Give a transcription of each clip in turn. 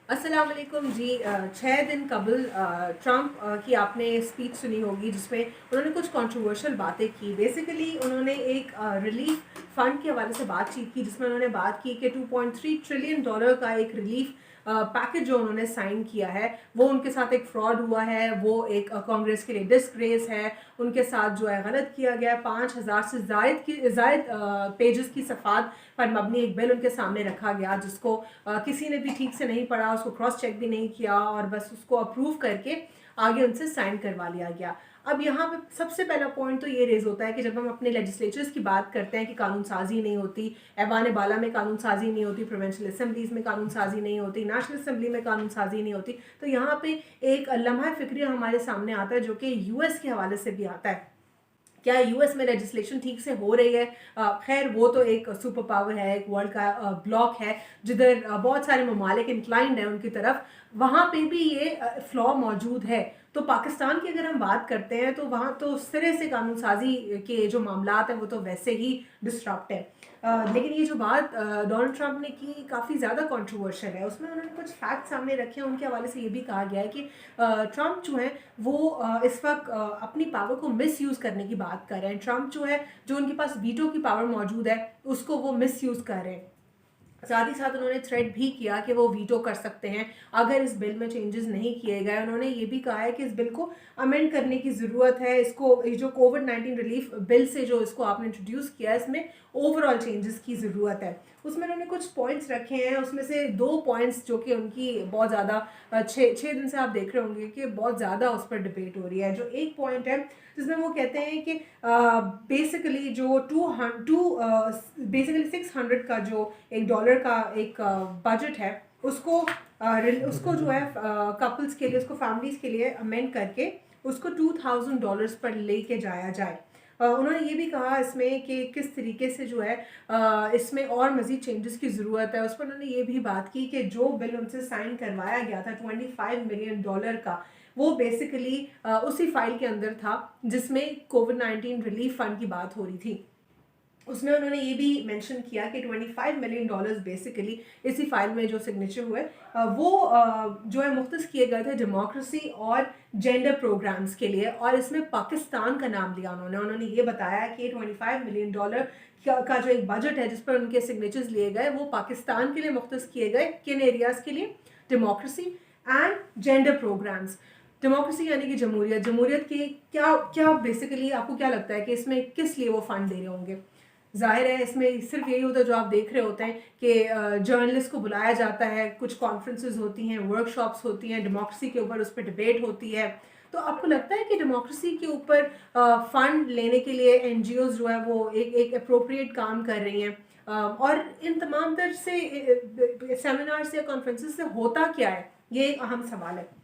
अस्सलाम वालेकुम जी। 6 दिन कबल ट्रंप की आपने स्पीच सुनी होगी जिसमें उन्होंने कुछ कंट्रोवर्शियल बातें की। बेसिकली उन्होंने एक रिलीफ फंड के हवाले से बातचीत की जिसमें उन्होंने बात की कि $2.3 ट्रिलियन का एक रिलीफ पैकेज जो उन्होंने साइन किया है वो उनके साथ एक फ्रॉड हुआ है, वो एक कांग्रेस के लिए डिस्ग्रेस है, उनके साथ जो है गलत किया गया है। 5,000 से जायद पेजेस की सफ़ात पर मबनी एक बिल उनके सामने रखा गया जिसको किसी ने भी ठीक से नहीं पढ़ा, उसको क्रॉस चेक भी नहीं किया और बस उसको अप्रूव करके आगे उनसे साइन करवा लिया गया। अब यहाँ पे सबसे पहला पॉइंट तो ये रेज होता है कि जब हम अपने लेजिस्लेचर्स की बात करते हैं कि कानून साजी नहीं होती, ऐवान बाला में कानून साजी नहीं होती, प्रोविंशियल असम्बलीज में कानून साजी नहीं होती, नेशनल असम्बली में कानून साजी नहीं होती, तो यहाँ पे एक लम्हा फिक्रिया हमारे सामने आता है जो कि यूएस के हवाले से भी आता है। क्या यूएस में लेजिस्लेशन ठीक से हो रही है? खैर वो तो एक सुपर पावर है, एक वर्ल्ड का ब्लॉक है जिधर बहुत सारे ममालिक इंक्लाइंड हैं उनकी तरफ, वहाँ पे भी ये फ्लॉ मौजूद है। तो पाकिस्तान की अगर हम बात करते हैं तो वहाँ तो सिरे से कानून साजी के जो मामलात हैं वो तो वैसे ही डिस्टर्ब्ड है। लेकिन ये जो बात डोनाल्ड ट्रंप ने की काफ़ी ज़्यादा कंट्रोवर्शियल है। उसमें उन्होंने कुछ फैक्ट सामने रखे हैं, उनके हवाले से ये भी कहा गया है कि ट्रंप जो है वो इस वक्त अपनी पावर को मिस यूज़ करने की बात कर रहे हैं। ट्रंप जो है, जो उनके पास वीटो की पावर मौजूद है, उसको वो मिस यूज़ कर रहे हैं। साथ ही साथ उन्होंने थ्रेट भी किया कि वो वीटो कर सकते हैं अगर इस बिल में चेंजेस नहीं किए गए। उन्होंने ये भी कहा है कि इस बिल को अमेंड करने की ज़रूरत है। इसको जो कोविड-19 रिलीफ बिल से जो इसको आपने इंट्रोड्यूस किया है, इसमें ओवरऑल चेंजेस की ज़रूरत है। उसमें उन्होंने कुछ पॉइंट्स रखे हैं, उसमें से 2 पॉइंट्स जो कि उनकी बहुत ज़्यादा 6 दिन से आप देख रहे होंगे कि बहुत ज़्यादा उस पर डिबेट हो रही है। जो एक पॉइंट है जिसमें वो कहते हैं कि बेसिकली जो बेसिकली 600 का जो $1 का एक बजट है उसको जो है कपल्स के लिए, उसको फैमिलीज के लिए अमेंड करके उसको $2,000 पर लेके जाया जाए। उन्होंने ये भी कहा इसमें कि किस तरीके से जो है इसमें और मज़ीद चेंजेस की ज़रूरत है। उस पर उन्होंने ये भी बात की कि जो बिल उनसे साइन करवाया गया था $25 मिलियन का, वो बेसिकली उसी फाइल के अंदर था जिसमें कोविड-19 रिलीफ फंड की बात हो रही थी। उसमें उन्होंने ये भी मेंशन किया कि $25 मिलियन बेसिकली इसी फाइल में जो सिग्नेचर हुए वो जो है मुख्तस किए गए थे डेमोक्रेसी और जेंडर प्रोग्राम्स के लिए, और इसमें पाकिस्तान का नाम लिया उन्होंने ये बताया कि $25 मिलियन का जो एक बजट है जिस पर उनके सिग्नेचर्स लिए गए वो पाकिस्तान के लिए मुख्तस किए गए। किन एरियाज़ के लिए? Democracy and gender programmes. Democracy यानी कि जमहूरियत, जमहूरियत की क्या क्या बेसिकली आपको क्या लगता है कि इसमें किस लिए वो फंड दे रहे होंगे? ज़ाहिर है इसमें सिर्फ यही होता है जो आप देख रहे होते हैं कि जर्नलिस्ट को बुलाया जाता है, कुछ कॉन्फ्रेंसेस होती हैं, वर्कशॉप्स होती हैं, डेमोक्रेसी के ऊपर उस पर डिबेट होती है। तो आपको लगता है कि डेमोक्रेसी के ऊपर फंड लेने के लिए एनजीओज जो है वो एक अप्रोप्रिएट काम कर रही हैं? और इन तमाम तर से सेमिनार्स या कॉन्फ्रेंसेस से होता क्या है, ये एक अहम सवाल है।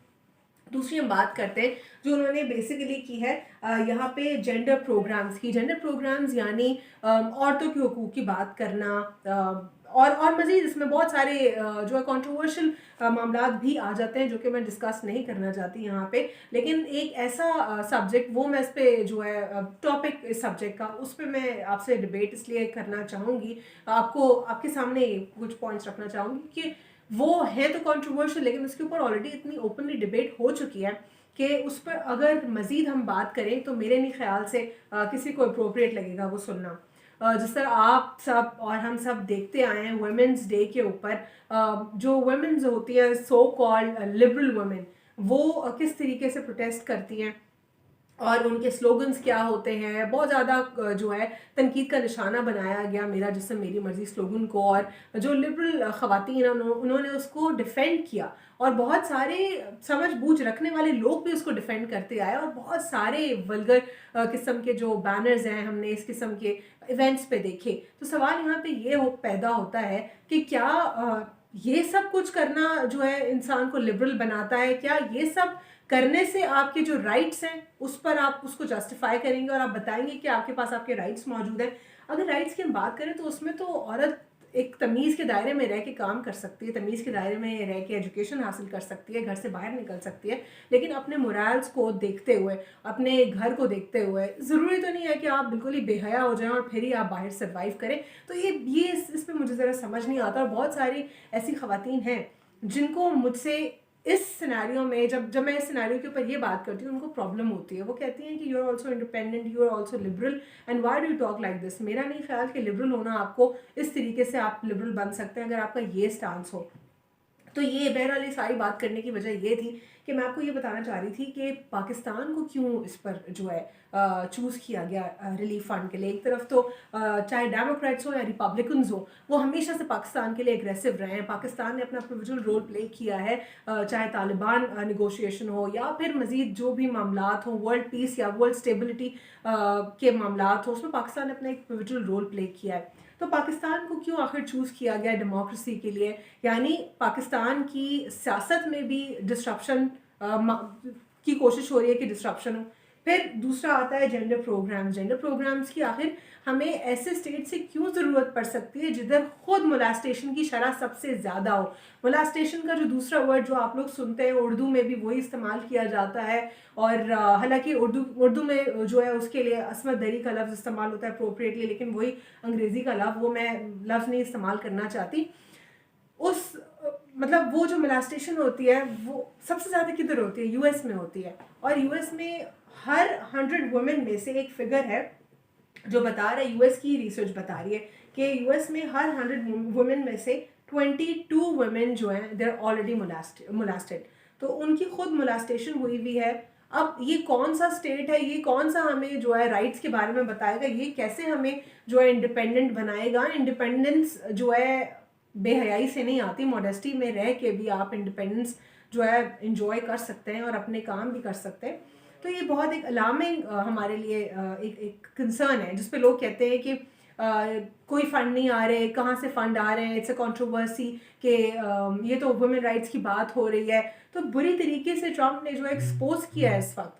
दूसरी हम बात करते हैं जो उन्होंने बेसिकली की है यहाँ पे जेंडर प्रोग्राम्स की। जेंडर प्रोग्राम्स यानी औरतों के हकूक़ की बात करना, और मज़ीद इसमें बहुत सारे जो है कंट्रोवर्शियल मामलात भी आ जाते हैं जो कि मैं डिस्कस नहीं करना चाहती यहाँ पे। लेकिन एक ऐसा सब्जेक्ट वो मैं इस पे जो है टॉपिक इस सब्जेक्ट का उस पर मैं आपसे डिबेट इसलिए करना चाहूँगी, आपको आपके सामने कुछ पॉइंट्स रखना चाहूँगी कि वो है तो कंट्रोवर्शियल लेकिन उसके ऊपर ऑलरेडी इतनी ओपनली डिबेट हो चुकी है कि उस पर अगर मज़ीद हम बात करें तो मेरे नहीं ख्याल से किसी को अप्रोप्रिएट लगेगा वो सुनना। जिस तरह आप सब और हम सब देखते आए हैं वुमेंस डे के ऊपर जो वुमेन्स होती हैं सो कॉल्ड लिबरल वुमेन, वो किस तरीके से प्रोटेस्ट करती हैं और उनके स्लोगन्स क्या होते हैं। बहुत ज़्यादा जो है तनकीद का निशाना बनाया गया मेरा जिस्म मेरी मर्ज़ी स्लोगन को, और जो लिबरल ख़वातीन हैं उन्होंने उसको डिफ़ेंड किया और बहुत सारे समझ बूझ रखने वाले लोग भी उसको डिफ़ेंड करते आए और बहुत सारे वल्गर किस्म के जो बैनर्स हैं हमने इस किस्म के इवेंट्स पे देखे। तो सवाल यहाँ पे ये पैदा होता है कि क्या ये सब कुछ करना जो है इंसान को लिबरल बनाता है? क्या ये सब करने से आपके जो राइट्स हैं उस पर आप उसको जस्टिफाई करेंगे और आप बताएंगे कि आपके पास आपके राइट्स मौजूद हैं? अगर राइट्स की हम बात करें तो उसमें तो औरत एक तमीज़ के दायरे में रह के काम कर सकती है, तमीज़ के दायरे में रह के एजुकेशन हासिल कर सकती है, घर से बाहर निकल सकती है, लेकिन अपने मोरल्स को देखते हुए, अपने घर को देखते हुए, ज़रूरी तो नहीं है कि आप बिल्कुल ही बेहया हो जाएं और फिर ही आप बाहर सर्वाइव करें। तो ये इस पे मुझे ज़रा समझ नहीं आता और बहुत सारी ऐसी ख़वातीन हैं जिनको मुझसे इस सिनेरियो में जब मैं इस सिनेरियो के ऊपर ये बात करती हूँ उनको प्रॉब्लम होती है। वो कहती हैं कि you are also independent, you are also liberal, and why do you talk like this. मेरा नहीं ख्याल कि लिबरल होना आपको इस तरीके से आप लिबरल बन सकते हैं अगर आपका ये स्टांस हो। तो ये बहरहाल ये सारी बात करने की वजह ये थी कि मैं आपको ये बताना चाह रही थी कि पाकिस्तान को क्यों इस पर जो है चूज़ किया गया रिलीफ फंड के लिए। एक तरफ तो चाहे डेमोक्रेट्स हो या रिपब्लिकन्स हो, वो हमेशा से पाकिस्तान के लिए एग्रेसिव रहे हैं। पाकिस्तान ने अपना पिवटल रोल प्ले किया है, चाहे तालिबान निगोशिएशन हो या फिर मज़ीद जो भी मामलात हो, वर्ल्ड पीस या वर्ल्ड स्टेबिलिटी के मामलात हो, उसमें पाकिस्तान ने अपना एक पिवटल रोल प्ले किया है। तो पाकिस्तान को क्यों आखिर चूज़ किया गया डेमोक्रेसी के लिए, यानी पाकिस्तान की सियासत में भी डिस्ट्रप्शन की कोशिश हो रही है कि डिस्ट्रप्शन हो। फिर दूसरा आता है जेंडर प्रोग्राम्स की आखिर हमें ऐसे स्टेट से क्यों ज़रूरत पड़ सकती है जिधर खुद मोलास्टेशन की शरह सबसे ज़्यादा हो। मोलास्टेशन का जो दूसरा वर्ड जो आप लोग सुनते हैं उर्दू में भी वही इस्तेमाल किया जाता है, और हालांकि उर्दू में जो है उसके लिए असमत दरी का लफ्ज़ इस्तेमाल होता है अप्रोप्रिएटली, लेकिन वही अंग्रेज़ी का लफ्ज़ वो मैं लफ्ज़ नहीं इस्तेमाल करना चाहती। उस मतलब वो जो मोलास्टेशन होती है वो सबसे ज़्यादा किधर होती है, यूएस में होती है। और यूएस में हर 100 वुमेन में से एक फिगर है जो बता रहा है, यूएस की रिसर्च बता रही है कि यूएस में हर 100 वुमेन में से 22 वुमेन जो हैं दे आर ऑलरेडी मोलास्टेड। तो उनकी खुद मोलास्टेशन हुई है। अब ये कौन सा स्टेट है, ये कौन सा हमें जो है राइट्स के बारे में बताएगा, ये कैसे हमें जो है इंडिपेंडेंट बनाएगा। इंडिपेंडेंस जो है बेहयाई से नहीं आती, मॉडेस्टी में रह के भी आप इंडिपेंडेंस जो है इंजॉय कर सकते हैं और अपने काम भी कर सकते हैं। तो ये बहुत एक अलार्मिंग हमारे लिए एक कंसर्न है जिस पे लोग कहते हैं कि कोई फंड नहीं आ रहे, कहाँ से फंड आ रहे हैं, इट्स अ कंट्रोवर्सी कि ये तो वुमेन राइट्स की बात हो रही है। तो बुरी तरीके से ट्रम्प ने जो एक्सपोज किया है इस वक्त,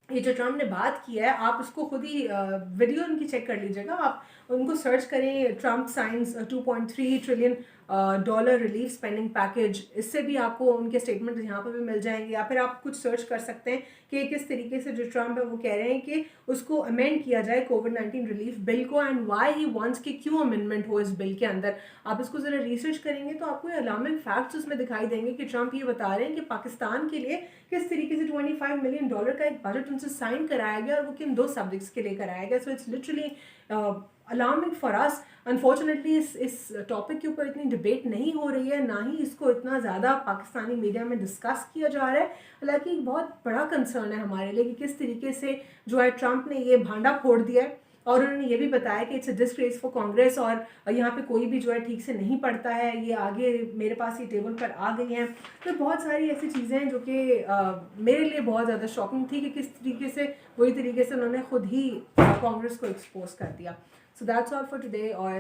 ये जो ट्रम्प ने बात की है, आप उसको खुद ही वीडियो उनकी चेक कर लीजिएगा। आप उनको सर्च करें, Trump science $2.3 trillion relief spending package, इससे भी आपको उनके स्टेटमेंट यहाँ पर भी मिल जाएंगे। या फिर आप कुछ सर्च कर सकते हैं कि किस तरीके से जो ट्रम्प है वो कह रहे हैं कि उसको अमेंड किया जाए कोविड-19 रिलीफ बिल को, एंड वाई ही वांट्स कि क्यों अमेंडमेंट हो इस बिल के अंदर। आप इसको ज़रा रिसर्च करेंगे तो आपको अलार्मिंग फैक्ट्स उसमें दिखाई देंगे कि ट्रम्प ये बता रहे हैं कि पाकिस्तान के लिए किस तरीके से $25 मिलियन का एक बजट उनसे साइन कराया गया और वो किन 2 सब्जेक्ट्स के लिए कराया गया। So it's literally alarming for us. Unfortunately इस टॉपिक के ऊपर इतनी डिबेट नहीं हो रही है, ना ही इसको इतना ज़्यादा पाकिस्तानी मीडिया में डिस्कस किया जा रहा है। हालांकि एक बहुत बड़ा कंसर्न है हमारे लिए कि किस तरीके से जो है ट्रम्प ने ये भांडा फोड़ दिया है। और उन्होंने ये भी बताया कि it's a disgrace for Congress, और यहाँ पे कोई भी जो है ठीक से नहीं पढ़ता है। ये आगे मेरे पास ये टेबल पर आ गई हैं। तो बहुत सारी ऐसी चीज़ें हैं जो कि मेरे लिए बहुत ज़्यादा शॉकिंग थी कि किस तरीके से वही तरीके से उन्होंने खुद ही कांग्रेस को एक्सपोज कर दिया। So that's all for today. और